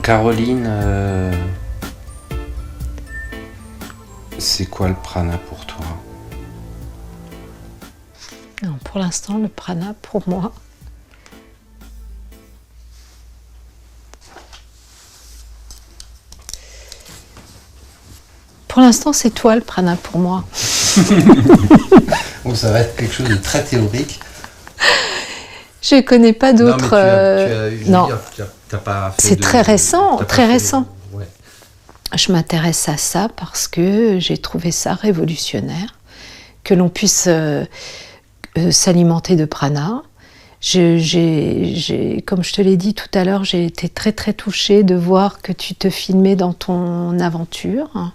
Caroline, c'est quoi le prana pour toi? Non, pour l'instant, le prana, pour moi, c'est toi le prana pour moi. Bon, ça va être quelque chose de très théorique. Je ne connais pas d'autres. Non, c'est très récent, très récent. Ouais. Je m'intéresse à ça parce que j'ai trouvé ça révolutionnaire, que l'on puisse s'alimenter de prana. Comme je te l'ai dit tout à l'heure, j'ai été très très touchée de voir que tu te filmais dans ton aventure.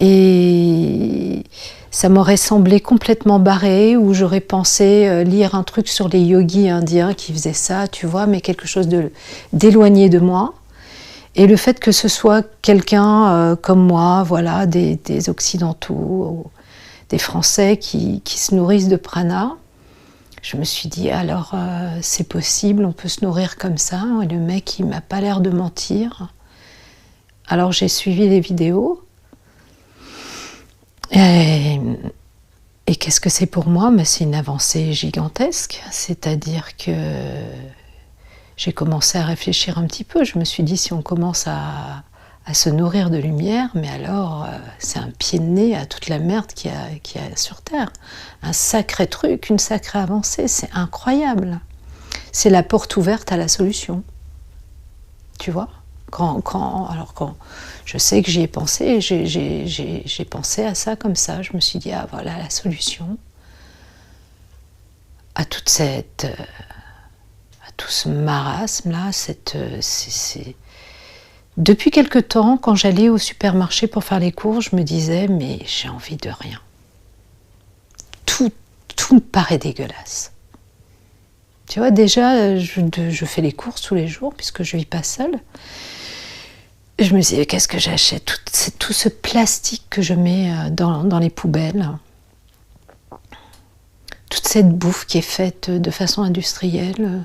Et ça m'aurait semblé complètement barré, ou j'aurais pensé lire un truc sur les yogis indiens qui faisaient ça, tu vois, mais quelque chose d'éloigné de moi. Et le fait que ce soit quelqu'un comme moi, voilà, des Occidentaux, des Français qui se nourrissent de prana, je me suis dit, alors c'est possible, on peut se nourrir comme ça. Et le mec, il m'a pas l'air de mentir. Alors j'ai suivi les vidéos. Et qu'est-ce que c'est pour moi? Mais c'est une avancée gigantesque. C'est-à-dire que j'ai commencé à réfléchir un petit peu. Je me suis dit, si on commence à se nourrir de lumière, mais alors c'est un pied de nez à toute la merde qu'il y a sur Terre. Un sacré truc, une sacrée avancée, c'est incroyable. C'est la porte ouverte à la solution. Tu vois? Quand je sais que j'y ai pensé, j'ai pensé à ça comme ça. Je me suis dit, ah voilà la solution à tout ce marasme-là. Depuis quelque temps, quand j'allais au supermarché pour faire les courses, je me disais, mais j'ai envie de rien. Tout me paraît dégueulasse. Tu vois, déjà, je fais les courses tous les jours, puisque je ne vis pas seule. Je me disais, qu'est-ce que j'achète? Tout ce plastique que je mets dans les poubelles. Toute cette bouffe qui est faite de façon industrielle.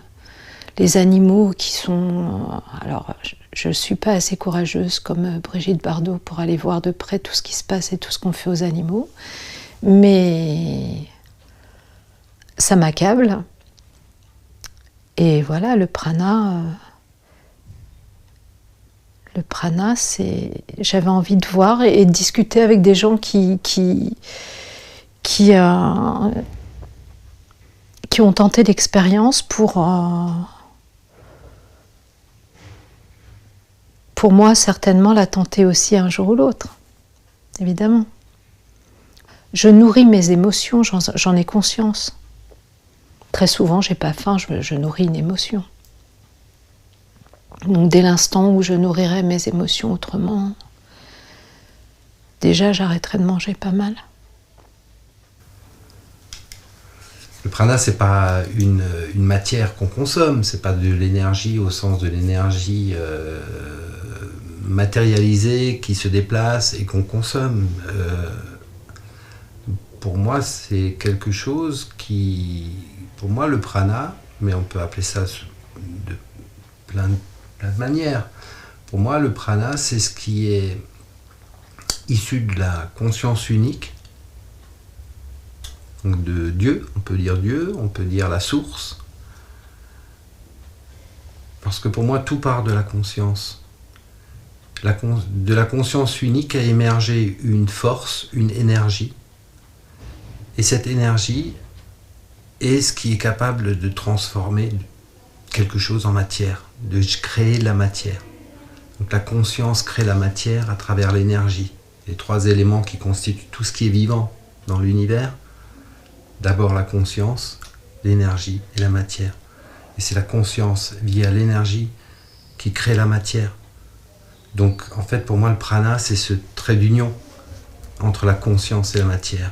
Les animaux qui sont... Alors, je ne suis pas assez courageuse comme Brigitte Bardot pour aller voir de près tout ce qui se passe et tout ce qu'on fait aux animaux. Mais ça m'accable. Et voilà, le prana, c'est... J'avais envie de voir et de discuter avec des gens qui ont tenté l'expérience pour moi, certainement, la tenter aussi un jour ou l'autre, évidemment. Je nourris mes émotions, j'en ai conscience. Très souvent, j'ai pas faim, je nourris une émotion. Donc dès l'instant où je nourrirai mes émotions autrement, déjà j'arrêterai de manger pas mal. Le prana, c'est pas une matière qu'on consomme, c'est pas de l'énergie au sens de l'énergie matérialisée qui se déplace et qu'on consomme. Pour moi, c'est quelque chose qui... Pour moi, le prana, mais on peut appeler ça de plein de manières. Pour moi, le prana, c'est ce qui est issu de la conscience unique, donc de Dieu, on peut dire la source. Parce que pour moi, tout part de la conscience. De la conscience unique a émergé une force, une énergie. Et cette énergie est ce qui est capable de transformer quelque chose en matière, de créer la matière. Donc la conscience crée la matière à travers l'énergie. Les trois éléments qui constituent tout ce qui est vivant dans l'univers. D'abord la conscience, l'énergie et la matière. Et c'est la conscience via l'énergie qui crée la matière. Donc en fait pour moi le prana c'est ce trait d'union entre la conscience et la matière.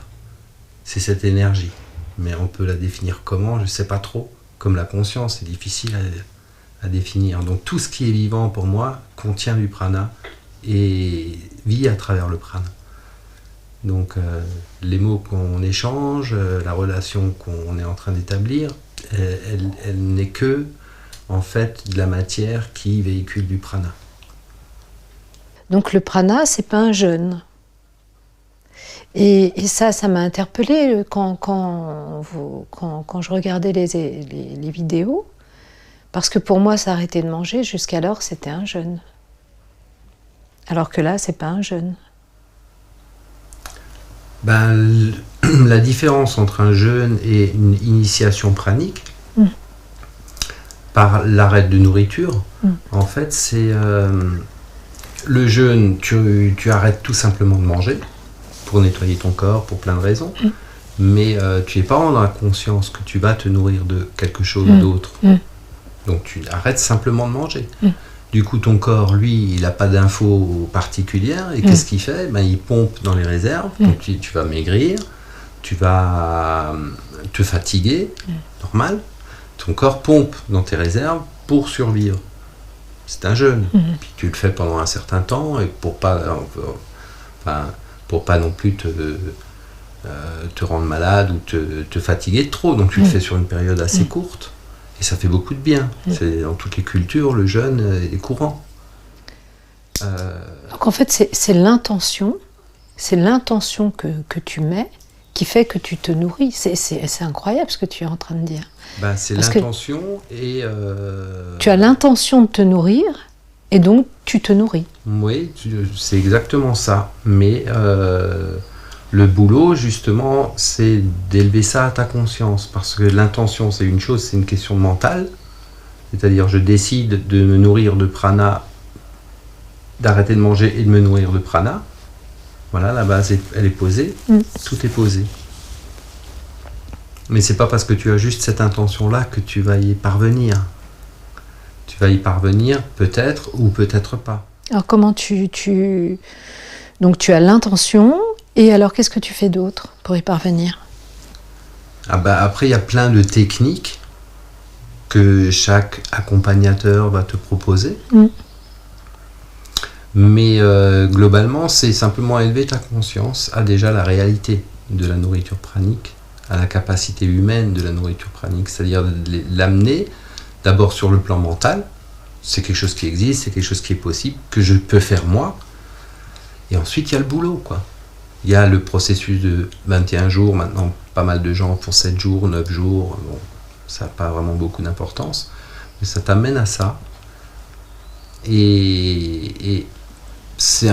C'est cette énergie. Mais on peut la définir comment, je ne sais pas trop. Comme la conscience, c'est difficile à définir. Donc tout ce qui est vivant pour moi contient du prana et vit à travers le prana. Donc les mots qu'on échange, la relation qu'on est en train d'établir, elle n'est que en fait de la matière qui véhicule du prana. Donc le prana, c'est pas un jeûne. Et ça m'a interpellée quand je regardais les vidéos, parce que pour moi, s'arrêter de manger, jusqu'alors, c'était un jeûne. Alors que là, c'est pas un jeûne. Ben, la différence entre un jeûne et une initiation pranique, par l'arrêt de nourriture, en fait, c'est le jeûne, tu arrêtes tout simplement de manger pour nettoyer ton corps, pour plein de raisons, mais tu n'es pas dans la conscience que tu vas te nourrir de quelque chose d'autre. Donc tu arrêtes simplement de manger. Du coup, ton corps, lui, il n'a pas d'infos particulières, et qu'est-ce qu'il fait? Ben, il pompe dans les réserves, donc tu vas maigrir, tu vas te fatiguer, normal. Ton corps pompe dans tes réserves pour survivre. C'est un jeûne. Puis tu le fais pendant un certain temps, et pour pas non plus te rendre malade ou te fatiguer de trop. Donc tu le fais sur une période assez courte, et ça fait beaucoup de bien. C'est, dans toutes les cultures, le jeûne est courant. Donc en fait, c'est l'intention que tu mets qui fait que tu te nourris. C'est incroyable ce que tu es en train de dire. Ben, c'est l'intention et... Tu as l'intention de te nourrir, et donc tu te nourris. Oui, c'est exactement ça. Mais le boulot, justement, c'est d'élever ça à ta conscience. Parce que l'intention, c'est une chose, c'est une question mentale. C'est-à-dire, je décide de me nourrir de prana, d'arrêter de manger et de me nourrir de prana. Voilà, la base, elle est posée. Tout est posé. Mais c'est pas parce que tu as juste cette intention-là que tu vas y parvenir. Tu vas y parvenir peut-être ou peut-être pas. Alors comment Donc tu as l'intention, et alors qu'est-ce que tu fais d'autre pour y parvenir? Après, il y a plein de techniques que chaque accompagnateur va te proposer. Mais globalement, c'est simplement élever ta conscience à déjà la réalité de la nourriture pranique, à la capacité humaine de la nourriture pranique, c'est-à-dire l'amener d'abord sur le plan mental. C'est quelque chose qui existe, c'est quelque chose qui est possible, que je peux faire moi. Et ensuite, il y a le boulot, quoi. Il y a le processus de 21 jours, maintenant pas mal de gens font 7 jours, 9 jours, bon, ça n'a pas vraiment beaucoup d'importance, mais ça t'amène à ça. Et c'est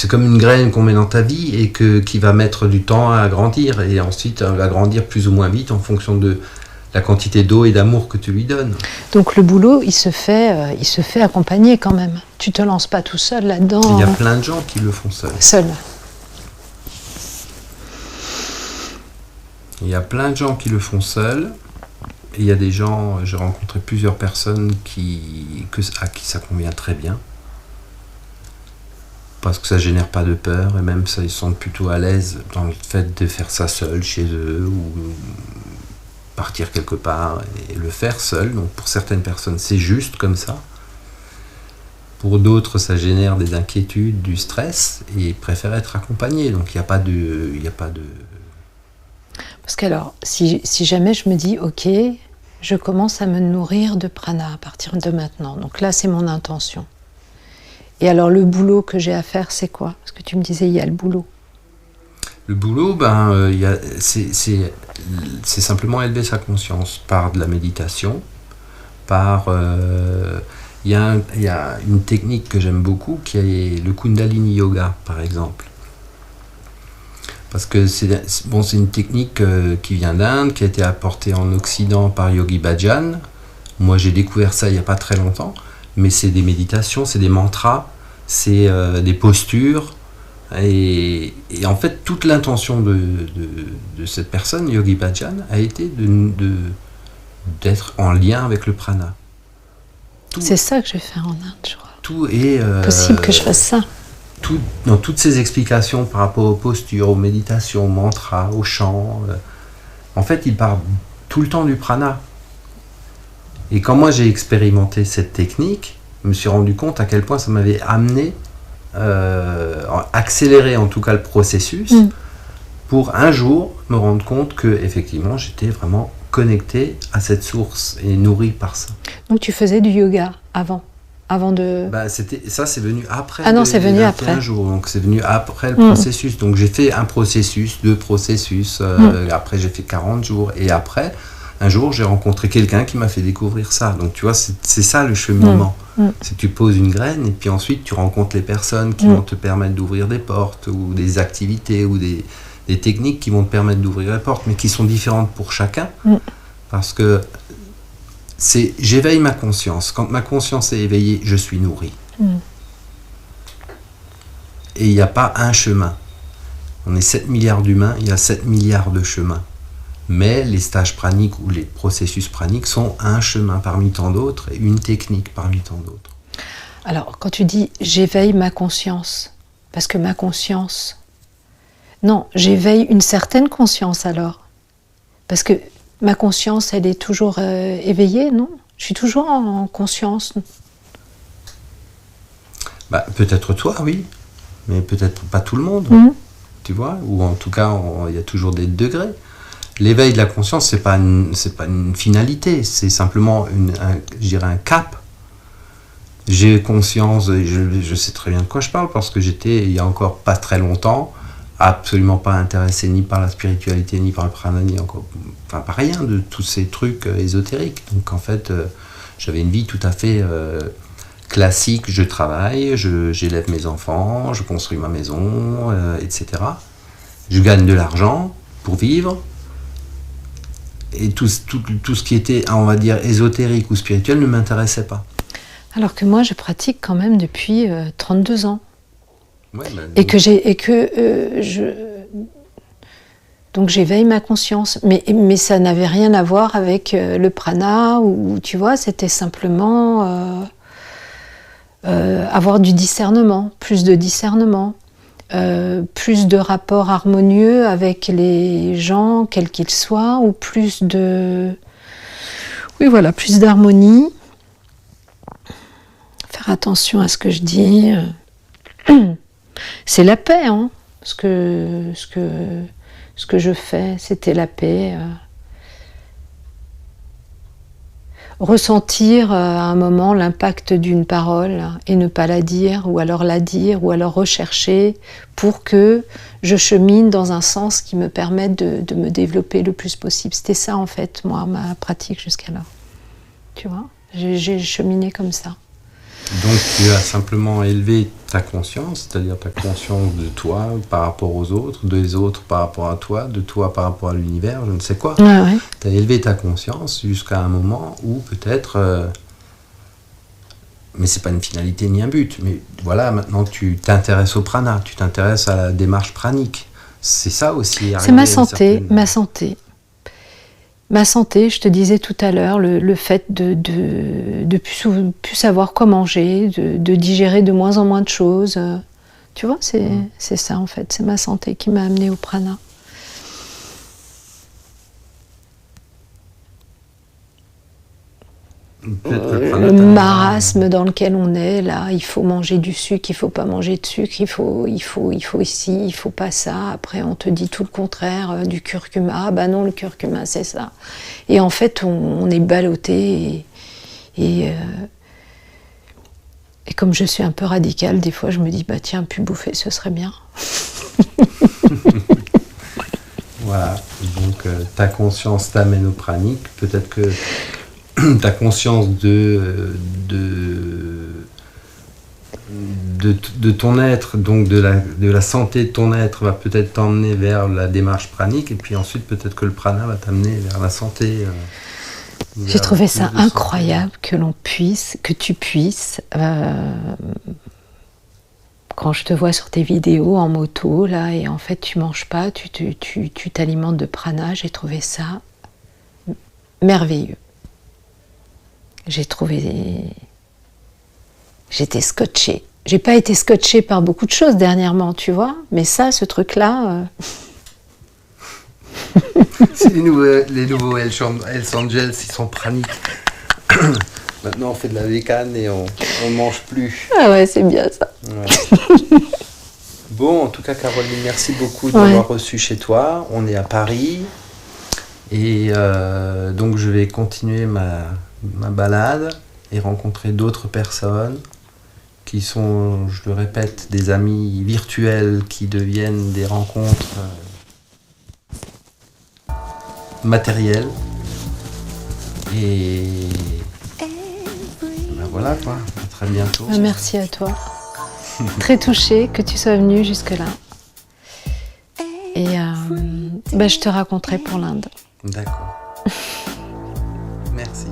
comme une graine qu'on met dans ta vie et qui va mettre du temps à grandir, et ensuite elle va grandir plus ou moins vite en fonction de la quantité d'eau et d'amour que tu lui donnes. Donc le boulot, il se fait accompagner quand même. Tu te lances pas tout seul là-dedans. Il y a plein de gens qui le font seuls. Il y a plein de gens qui le font seuls. Et il y a des gens, j'ai rencontré plusieurs personnes à qui ça convient très bien. Parce que ça génère pas de peur, et même ça, ils sont plutôt à l'aise dans le fait de faire ça seul chez eux, ou partir quelque part et le faire seul. Donc pour certaines personnes, c'est juste comme ça. Pour d'autres, ça génère des inquiétudes, du stress, et ils préfèrent être accompagnés. Donc il n'y a pas de... Parce qu'alors, si jamais je me dis, ok, je commence à me nourrir de prana à partir de maintenant. Donc là, c'est mon intention. Et alors le boulot que j'ai à faire, c'est quoi? Parce que tu me disais, il y a le boulot. Le boulot, c'est simplement élever sa conscience par de la méditation, par... Il y a une technique que j'aime beaucoup, qui est le Kundalini Yoga, par exemple. Parce que c'est une technique qui vient d'Inde, qui a été apportée en Occident par Yogi Bhajan. Moi, j'ai découvert ça il n'y a pas très longtemps. Mais c'est des méditations, c'est des mantras, c'est des postures. Et en fait, toute l'intention de cette personne, Yogi Bhajan, a été d'être en lien avec le prana. C'est ça que je vais faire en Inde, je crois. Tout est... possible que je fasse ça. Dans toutes ces explications par rapport aux postures, aux méditations, aux mantras, aux chants, en fait, il parle tout le temps du prana. Et quand moi j'ai expérimenté cette technique, je me suis rendu compte à quel point ça m'avait amené, accéléré en tout cas le processus, pour un jour me rendre compte que effectivement j'étais vraiment connecté à cette source et nourri par ça. Donc tu faisais du yoga avant avant de... Ça, c'est venu après. Ah non, c'est venu 21 après. jours, donc c'est venu après le processus. Donc j'ai fait un processus, 2 processus. Après, j'ai fait 40 jours. Et après, un jour, j'ai rencontré quelqu'un qui m'a fait découvrir ça. Donc tu vois, c'est ça le cheminement. C'est que tu poses une graine et puis ensuite, tu rencontres les personnes qui vont te permettre d'ouvrir des portes ou des activités ou des techniques qui vont te permettre d'ouvrir les portes, mais qui sont différentes pour chacun. Parce que j'éveille ma conscience. Quand ma conscience est éveillée, je suis nourri. Et il n'y a pas un chemin. On est 7 milliards d'humains, il y a 7 milliards de chemins. Mais les stages praniques ou les processus praniques sont un chemin parmi tant d'autres et une technique parmi tant d'autres. Alors, quand tu dis « j'éveille ma conscience », parce que ma conscience... Non, j'éveille une certaine conscience alors. Parce que ma conscience, elle est toujours éveillée, non? Je suis toujours en conscience. Peut-être toi, oui, mais peut-être pas tout le monde, tu vois, ou en tout cas, il y a toujours des degrés. L'éveil de la conscience, c'est pas une finalité, c'est simplement je dirais un cap. J'ai conscience, et je sais très bien de quoi je parle, parce que j'étais, il y a encore pas très longtemps, absolument pas intéressé ni par la spiritualité, ni par le prana, ni encore, enfin par rien de tous ces trucs ésotériques. Donc en fait, j'avais une vie tout à fait classique, je travaille, j'élève mes enfants, je construis ma maison, etc. Je gagne de l'argent pour vivre. Et tout ce qui était, on va dire, ésotérique ou spirituel ne m'intéressait pas. Alors que moi, je pratique quand même depuis 32 ans. Ouais, donc j'éveille ma conscience, mais ça n'avait rien à voir avec le prana, ou tu vois, c'était simplement avoir du discernement, plus de discernement, plus de rapports harmonieux avec les gens, quels qu'ils soient, ou plus d'harmonie. Faire attention à ce que je dis. C'est la paix, hein. Ce que je fais, c'était la paix. Ressentir à un moment l'impact d'une parole et ne pas la dire, ou alors rechercher pour que je chemine dans un sens qui me permette de me développer le plus possible. C'était ça, en fait, moi, ma pratique jusqu'à là. Tu vois, j'ai cheminé comme ça. Donc tu as simplement élevé ta conscience, c'est-à-dire ta conscience de toi par rapport aux autres, des autres par rapport à toi, de toi par rapport à l'univers, je ne sais quoi. Ouais. Tu as élevé ta conscience jusqu'à un moment où peut-être... mais c'est pas une finalité ni un but, mais voilà, maintenant tu t'intéresses au prana, tu t'intéresses à la démarche pranique. C'est ça aussi. C'est ma santé, ma santé. Ma santé, je te disais tout à l'heure, le fait de plus savoir quoi manger, de digérer de moins en moins de choses. Tu vois, c'est ça en fait, c'est ma santé qui m'a amenée au prana. Le marasme dans lequel on est, là, il faut manger du sucre, il ne faut pas manger de sucre, il faut ici, il ne faut pas ça. Après, on te dit tout le contraire du curcuma. Ah non, le curcuma, c'est ça. Et en fait, on est ballotté. Et comme je suis un peu radicale, des fois, je me dis, tiens, plus bouffer, ce serait bien. Voilà, donc ta conscience t'amène au pranique. Peut-être que ta conscience de ton être, donc de la santé de ton être, va peut-être t'emmener vers la démarche pranique, et puis ensuite peut-être que le prana va t'amener vers la santé. J'ai trouvé ça incroyable que tu puisses, quand je te vois sur tes vidéos en moto, là, et en fait tu manges pas, tu t'alimentes de prana. J'ai trouvé ça merveilleux. J'étais scotchée. J'ai pas été scotchée par beaucoup de choses dernièrement, tu vois, mais ça, ce truc-là... C'est les nouveaux Hells Angels, ils sont praniques. Maintenant, on fait de la vécane et on mange plus. Ah ouais, c'est bien ça. Ouais. Bon, en tout cas, Caroline, merci beaucoup de m'avoir reçu chez toi. On est à Paris. Et donc, je vais continuer ma balade. et rencontrer d'autres personnes qui sont, je le répète, des amis virtuels qui deviennent des rencontres matérielles. Et ben voilà quoi, à très bientôt. Merci à toi. Très touchée que tu sois venu jusque-là. Et je te raconterai pour l'Inde. D'accord. Merci.